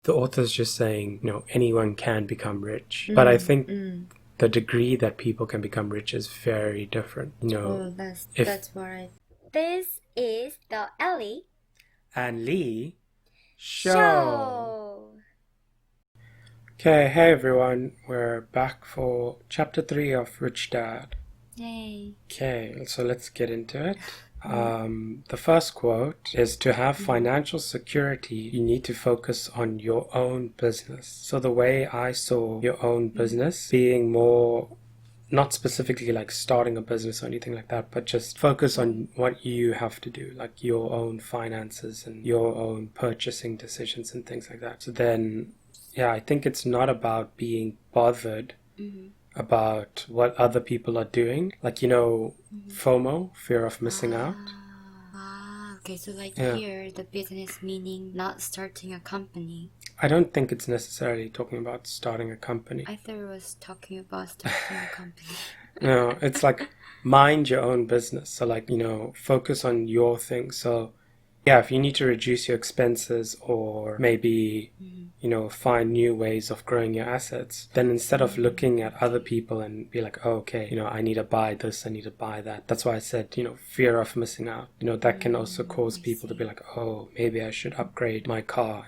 the author's just saying, anyone can become rich. But I think the degree that people can become rich is very different. That's right. This is the Ellie and Lee Show. Okay, hey everyone, we're back for chapter 3 of Rich Dad. Yay. Okay, so let's get into it. The first quote is, to have financial security, you need to focus on your own business. So the way I saw your own business being more, not specifically like starting a business or anything like that, but just focus on what you have to do, like your own finances and your own purchasing decisions and things like that. So then, yeah, I think it's not about being bothered about what other people are doing. Like, FOMO, fear of missing out. Okay, so here, the business meaning not starting a company. I don't think it's necessarily talking about starting a company. I thought it was talking about starting a company. No, it's like mind your own business. So focus on your thing. So yeah, if you need to reduce your expenses or maybe, find new ways of growing your assets, then instead of looking at other people and be like, oh, okay, I need to buy this, I need to buy that. That's why I said, fear of missing out. That can also cause people to be like, oh, maybe I should upgrade my car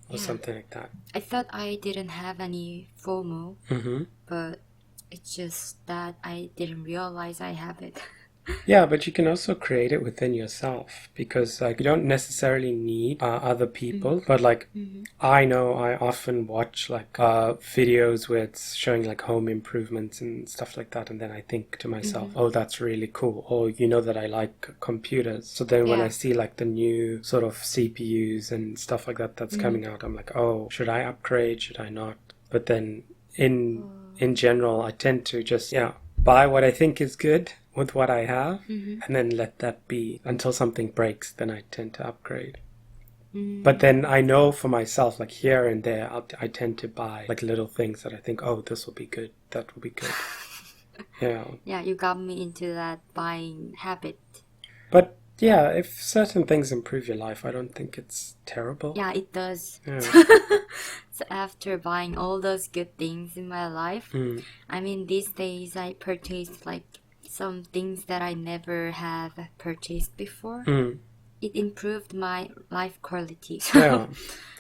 or something like that. I thought I didn't have any FOMO, but it's just that I didn't realize I have it. Yeah, but you can also create it within yourself, because you don't necessarily need other people. But I know I often watch videos where it's showing home improvements and stuff like that, and then I think to myself, oh, that's really cool. Or that I like computers, so then when I see the new sort of CPUs and stuff like that that's coming out, I'm like, oh, should I upgrade, should I not? But then in general, I tend to just buy what I think is good with what I have, and then let that be until something breaks. Then I tend to upgrade. But then I know for myself, here and there, I tend to buy little things that I think, oh, this will be good, that will be good. Yeah, you got me into that buying habit. But yeah, if certain things improve your life, I don't think it's terrible. Yeah, it does. Yeah. So after buying all those good things in my life, I mean, these days I purchased some things that I never have purchased before. It improved my life quality. Yeah.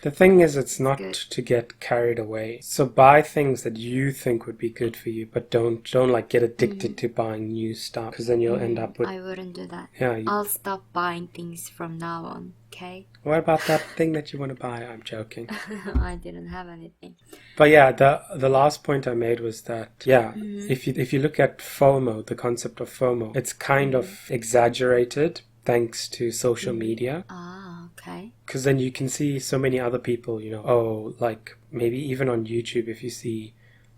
The thing is, it's not good to get carried away. So buy things that you think would be good for you, but don't get addicted to buying new stuff, because then you'll end up with... I wouldn't do that. Yeah. I'll stop buying things from now on, okay? What about that thing that you want to buy? I'm joking. I didn't have anything. But yeah, the last point I made was that, if you look at FOMO, the concept of FOMO, it's kind of exaggerated thanks to social media. Okay. Because then you can see so many other people, maybe even on YouTube, if you see,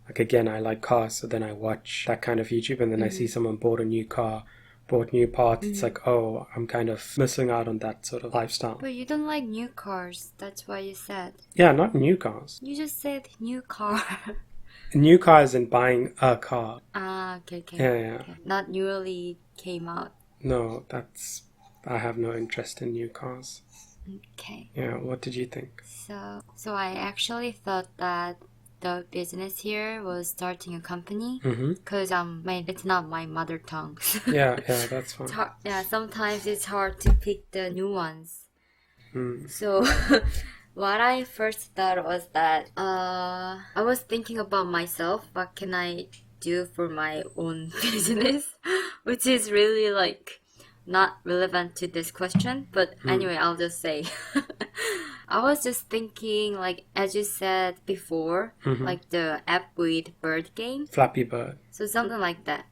again, I like cars, so then I watch that kind of YouTube, and then I see someone bought a new car, bought new parts. It's like, oh, I'm kind of missing out on that sort of lifestyle. But you don't like new cars, that's why you said. Yeah, not new cars. You just said new car. New car isn't buying a car. Okay. Yeah. Okay. Not newly came out. No, I have no interest in new cars. Okay. Yeah, what did you think? So I actually thought that the business here was starting a company, because it's not my mother tongue. yeah, that's fine. Sometimes it's hard to pick the new ones. So what I first thought was that I was thinking about myself. What can I do for my own business? Which is really not relevant to this question, but anyway, I'll just say I was just thinking, as you said before, the app with bird game, Flappy Bird. So something like that.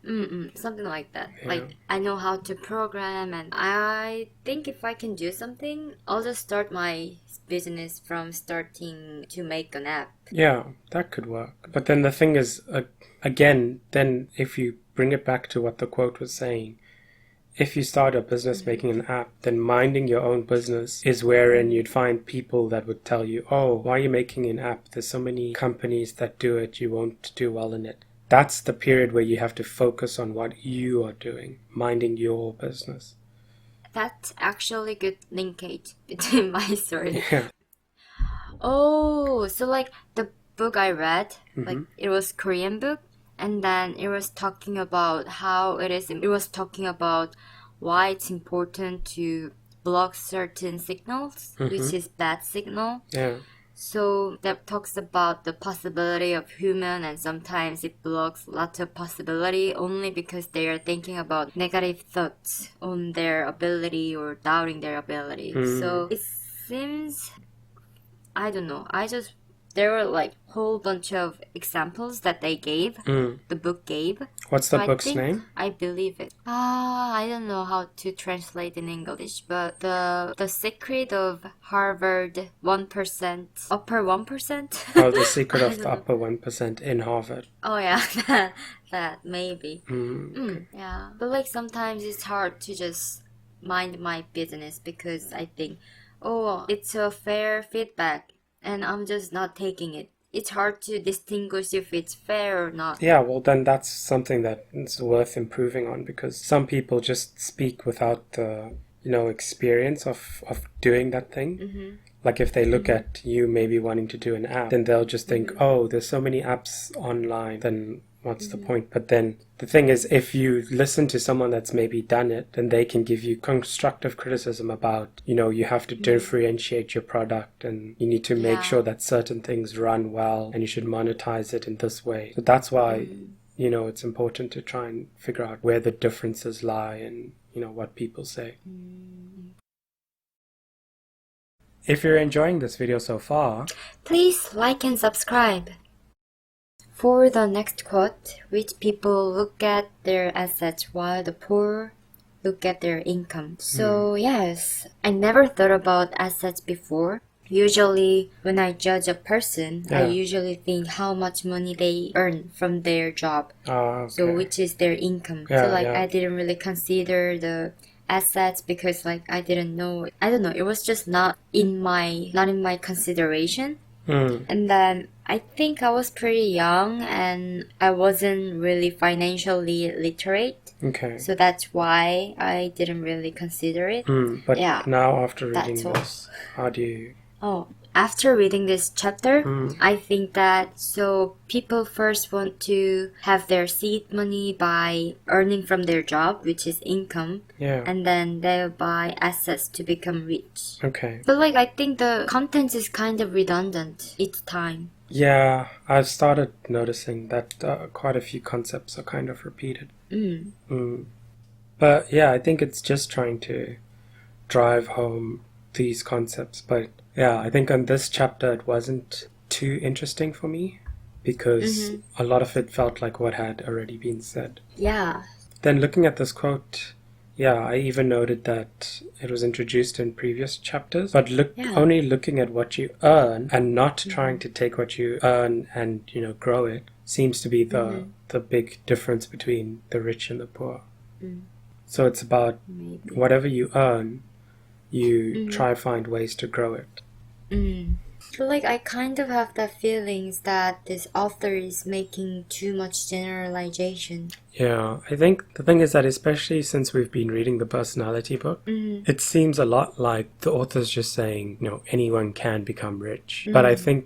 Something like that. Yeah. I know how to program, and I think if I can do something, I'll just start my business from starting to make an app. Yeah, that could work. But then the thing is, again, then if you bring it back to what the quote was saying, if you start a business making an app, then minding your own business is wherein you'd find people that would tell you, oh, why are you making an app? There's so many companies that do it, you won't do well in it. That's the period where you have to focus on what you are doing, minding your business. That's actually good linkage between my story. Yeah. Oh, so like the book I read, like Mm-hmm. it was Korean book, and then it was talking about how it was talking about why it's important to block certain signals, which is bad signal. Yeah. So that talks about the possibility of human, and sometimes it blocks lots of possibility only because they are thinking about negative thoughts on their ability or doubting their ability. So it seems, I don't know. There were like whole bunch of examples that they gave, the book gave. What's So the book's name? I believe it. I don't know how to translate in English, but the secret of Harvard 1%, upper 1%. Oh, The Secret I of don't the know. Upper 1% in Harvard. Oh yeah, that maybe. Yeah, but like sometimes it's hard to just mind my business because I think, oh, it's a fair feedback, and I'm just not taking it. It's hard to distinguish if it's fair or not. Yeah, well, then that's something that is worth improving on, because some people just speak without the, experience of doing that thing. Like if they look at you maybe wanting to do an app, then they'll just think, oh, there's so many apps online, then what's the point? But then the thing is, if you listen to someone that's maybe done it, then they can give you constructive criticism about, you have to differentiate your product, and you need to make sure that certain things run well, and you should monetize it in this way. So that's why, it's important to try and figure out where the differences lie and, what people say. If you're enjoying this video so far, please like and subscribe. For the next quote, rich people look at their assets while the poor look at their income. So yes, I never thought about assets before. Usually when I judge a person, I usually think how much money they earn from their job. okay. So which is their income. So I didn't really consider the assets because I didn't know. I don't know, it was just not in my consideration. And then I think I was pretty young and I wasn't really financially literate. Okay. So that's why I didn't really consider it. But now after reading all. this, how do you... After reading this chapter, I think that so people first want to have their seed money by earning from their job, which is income, and then they'll buy assets to become rich. Okay. But I think the content is kind of redundant each time. Yeah, I've started noticing that quite a few concepts are kind of repeated. But yeah, I think it's just trying to drive home these concepts. But yeah, I think on this chapter it wasn't too interesting for me because a lot of it felt like what had already been said. Yeah. Then looking at this quote, I even noted that it was introduced in previous chapters, but only looking at what you earn and not trying to take what you earn and, grow it seems to be the big difference between the rich and the poor. So it's about whatever you earn, you try to find ways to grow it. But I kind of have that feelings that this author is making too much generalization. Yeah, I think the thing is that especially since we've been reading the personality book, it seems a lot like the author's just saying, anyone can become rich. But I think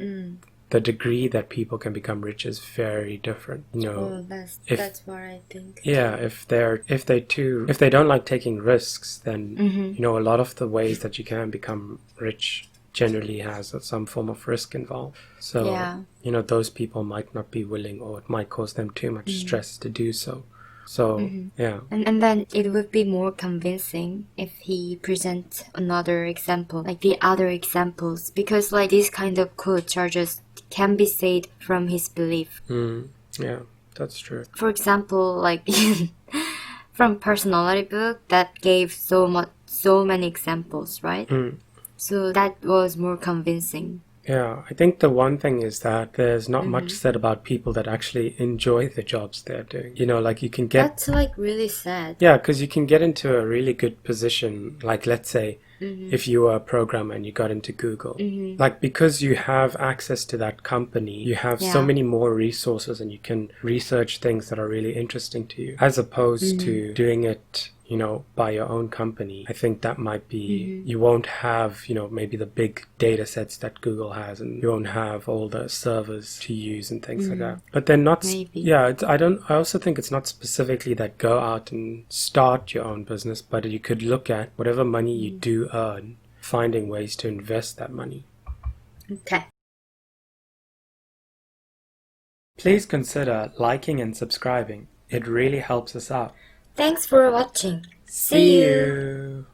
the degree that people can become rich is very different. That's what I think. Yeah, if they don't like taking risks, then a lot of the ways that you can become rich generally has some form of risk involved. So those people might not be willing, or it might cause them too much stress to do so. So yeah. And then it would be more convincing if he presents another example, like the other examples, because these kind of quotes are just can be said from his belief. Yeah, that's true. For example, from personality book that gave so many examples, right? So that was more convincing. Yeah, I think the one thing is that there's not much said about people that actually enjoy the jobs they're doing. You can get... That's really sad. Yeah, because you can get into a really good position, let's say, if you were a programmer and you got into Google. Because you have access to that company, you have so many more resources and you can research things that are really interesting to you, as opposed to doing it by your own company, I think that might be, you won't have, maybe the big data sets that Google has, and you won't have all the servers to use and things like that. But they're not, Maybe. I also think it's not specifically that go out and start your own business, but you could look at whatever money you do earn, finding ways to invest that money. Okay. Please consider liking and subscribing. It really helps us out. Thanks for watching. See you.